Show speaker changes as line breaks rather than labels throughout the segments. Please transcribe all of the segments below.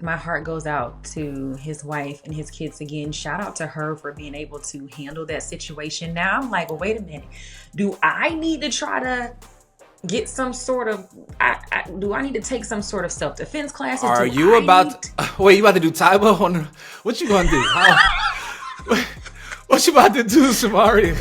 My heart goes out to his wife and his kids again. Shout out to her for being able to handle that situation. Now I'm like, well, wait a minute. Do I need to try to get some sort of do I need to take some sort of self-defense classes?
Are
Do
you
I
about
need to,
to, wait, you about to do Taibo on what you gonna do? How, what you about to do, Samaria?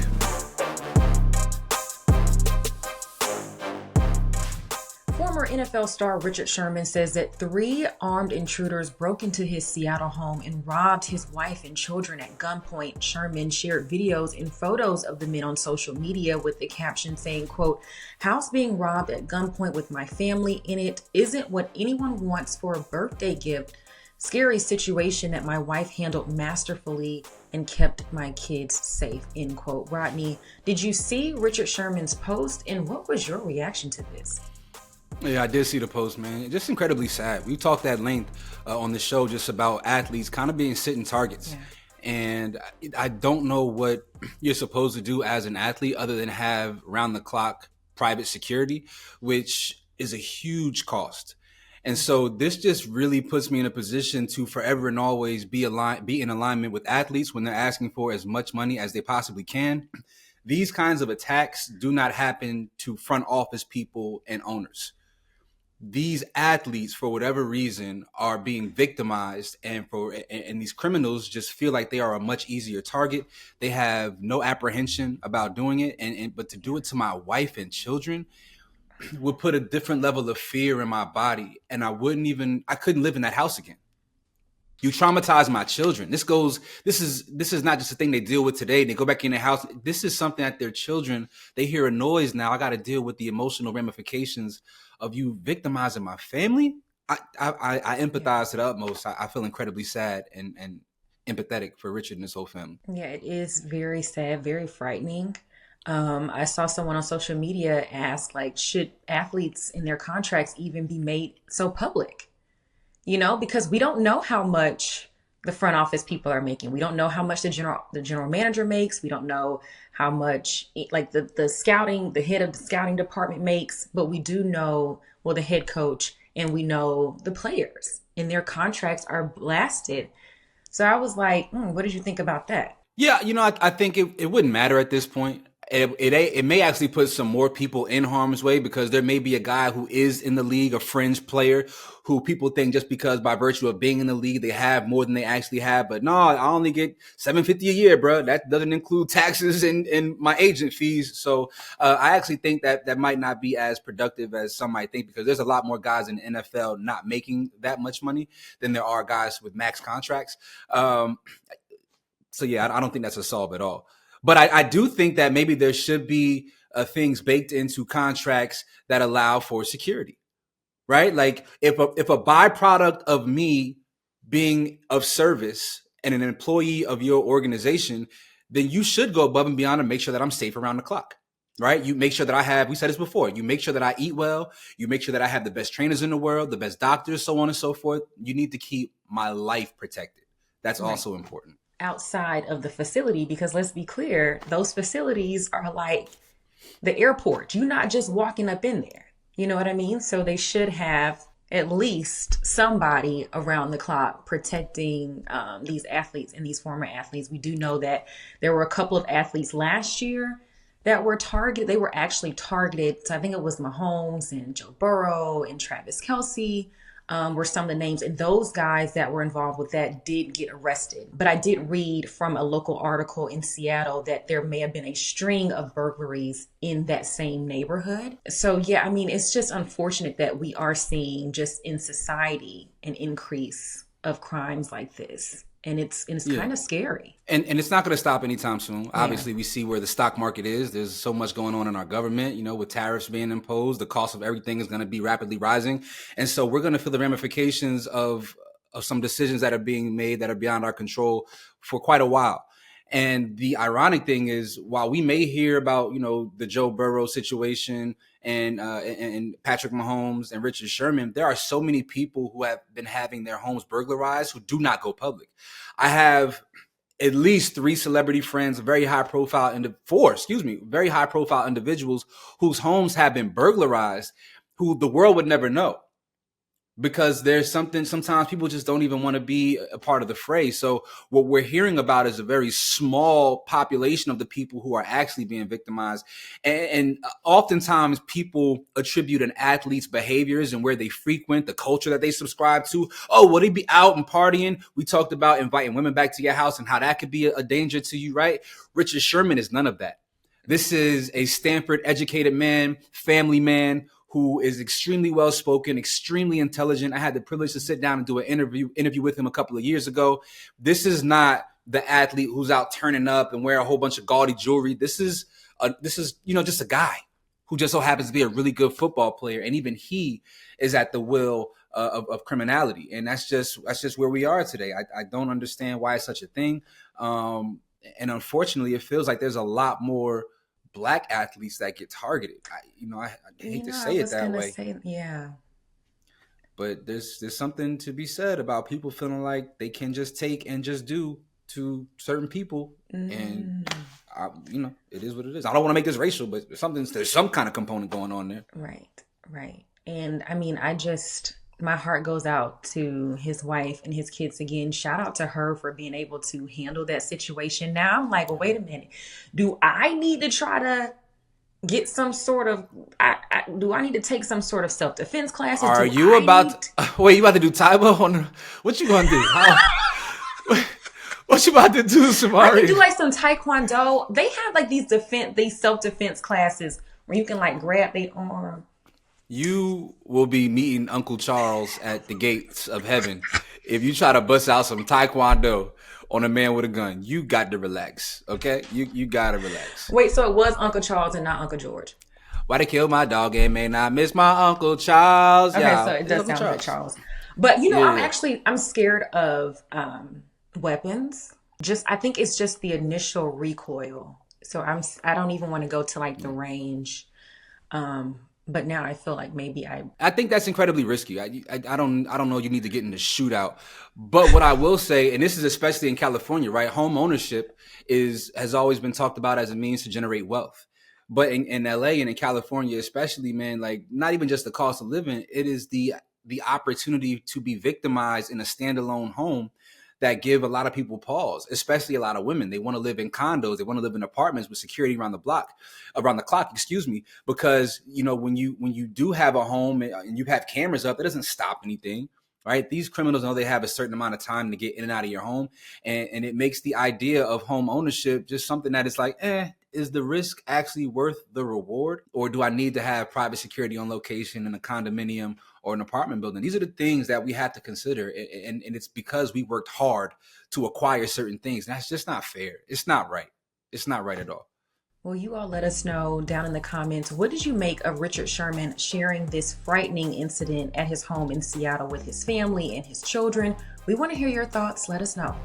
Former NFL star Richard Sherman says that three armed intruders broke into his Seattle home and robbed his wife and children at gunpoint. Sherman shared videos and photos of the men on social media with the caption saying, quote, "House being robbed at gunpoint with my family in it isn't what anyone wants for a birthday gift. Scary situation that my wife handled masterfully and kept my kids safe," end quote. Rodney, did you see Richard Sherman's post and what was your reaction to this?
Yeah, I did see the post, man. Just incredibly sad. We talked at length on the show just about athletes kind of being sitting targets.
Yeah.
And I don't know what you're supposed to do as an athlete other than have round the clock private security, which is a huge cost. And so this just really puts me in a position to forever and always be in alignment with athletes when they're asking for as much money as they possibly can. These kinds of attacks do not happen to front office people and owners. These athletes, for whatever reason, are being victimized, and these criminals just feel like they are a much easier target. They have no apprehension about doing it, and but to do it to my wife and children would put a different level of fear in my body, and I couldn't live in that house again. You traumatize my children. This is not just a thing they deal with today. They go back in their house. This is something that their children, they hear a noise now. I got to deal with the emotional ramifications of you victimizing my family. I
Yeah.
empathize to the utmost. I feel incredibly sad and empathetic for Richard and his whole family.
Yeah, it is very sad, very frightening. I saw someone on social media ask, like, should athletes in their contracts even be made so public? Because we don't know how much the front office people are making. We don't know how much the general manager makes. We don't know how much like the head of the scouting department makes, but we do know, well, the head coach, and we know the players and their contracts are blasted. So I was like, what did you think about that?
Yeah, I think it wouldn't matter at this point. It may actually put some more people in harm's way because there may be a guy who is in the league, a fringe player, who people think just because by virtue of being in the league they have more than they actually have. But no, I only get $750 a year, bro. That doesn't include taxes and my agent fees. So I actually think that might not be as productive as some might think because there's a lot more guys in the NFL not making that much money than there are guys with max contracts. So yeah, I don't think that's a solve at all. But I do think that maybe there should be things baked into contracts that allow for security, right? Like if a byproduct of me being of service and an employee of your organization, then you should go above and beyond and make sure that I'm safe around the clock. Right. You make sure that we said this before, you make sure that I eat well. You make sure that I have the best trainers in the world, the best doctors, so on and so forth. You need to keep my life protected. That's
Right.
also important.
Outside of the facility, because let's be clear, those facilities are like the airport. You're not just walking up in there. You know what I mean? So they should have at least somebody around the clock protecting these athletes and these former athletes. We do know that there were a couple of athletes last year that were targeted. They were actually targeted. So I think it was Mahomes and Joe Burrow and Travis Kelsey were some of the names. And those guys that were involved with that did get arrested. But I did read from a local article in Seattle that there may have been a string of burglaries in that same neighborhood. So, yeah, I mean, it's just unfortunate that we are seeing just in society an increase of crimes like this. And it's
Yeah.
kind of scary.
And it's not going to stop anytime soon.
Yeah.
Obviously, we see where the stock market is. There's so much going on in our government, with tariffs being imposed. The cost of everything is going to be rapidly rising. And so we're going to feel the ramifications of some decisions that are being made that are beyond our control for quite a while. And the ironic thing is, while we may hear about, the Joe Burrow situation and Patrick Mahomes and Richard Sherman, there are so many people who have been having their homes burglarized who do not go public. I have at least three celebrity friends, very high profile individuals whose homes have been burglarized, who the world would never know. because there's something, sometimes people just don't even want to be a part of the fray. So what we're hearing about is a very small population of the people who are actually being victimized. And oftentimes people attribute an athlete's behaviors and where they frequent, the culture that they subscribe to. Oh, will they be out and partying? We talked about inviting women back to your house and how that could be a danger to you, right? Richard Sherman is none of that. This is a Stanford educated man, family man, who is extremely well-spoken, extremely intelligent. I had the privilege to sit down and do an interview with him a couple of years ago. This is not the athlete who's out turning up and wear a whole bunch of gaudy jewelry. This is just a guy who just so happens to be a really good football player. And even he is at the will of criminality. And that's just where we are today. I don't understand why it's such a thing. And unfortunately, it feels like there's a lot more Black athletes that get targeted. I hate to say it that way.
Yeah.
But there's something to be said about people feeling like they can just take and just do to certain people. And it is what it is. I don't want to make this racial, but there's some kind of component going on there.
Right. And I mean, my heart goes out to his wife and his kids again. Shout out to her for being able to handle that situation. Now I'm like, well, wait a minute. Do I need to try to get some sort of, do I need to take some sort of self-defense classes?
Are you about to do Taibo on, what you going to do? What you about to do, Samaria?
I can do like some Taekwondo. They have like these self-defense classes where you can like grab their arm.
You will be meeting Uncle Charles at the gates of heaven if you try to bust out some Taekwondo on a man with a gun. You got to relax, okay? You got to relax.
Wait, so it was Uncle Charles and not Uncle George?
Why they kill my dog and may not miss my Uncle Charles?
Okay, so it does sound like Charles. But, I'm scared of weapons. I think it's just the initial recoil. So I don't even want to go to like the range. But now I feel like maybe I
think that's incredibly risky. I don't know you need to get in the shootout. But what I will say, and this is especially in California, right? Home ownership has always been talked about as a means to generate wealth. But in LA and in California especially, man, like not even just the cost of living, it is the opportunity to be victimized in a standalone home that give a lot of people pause, especially a lot of women. They want to live in condos. They want to live in apartments with security around the clock, because, when you do have a home and you have cameras up, it doesn't stop anything, right? These criminals know they have a certain amount of time to get in and out of your home. And it makes the idea of home ownership just something that is like, is the risk actually worth the reward? Or do I need to have private security on location in a condominium or an apartment building? These are the things that we have to consider. And it's because we worked hard to acquire certain things. And that's just not fair. It's not right. It's not right at all.
Well, you all let us know down in the comments, what did you make of Richard Sherman sharing this frightening incident at his home in Seattle with his family and his children? We want to hear your thoughts. Let us know.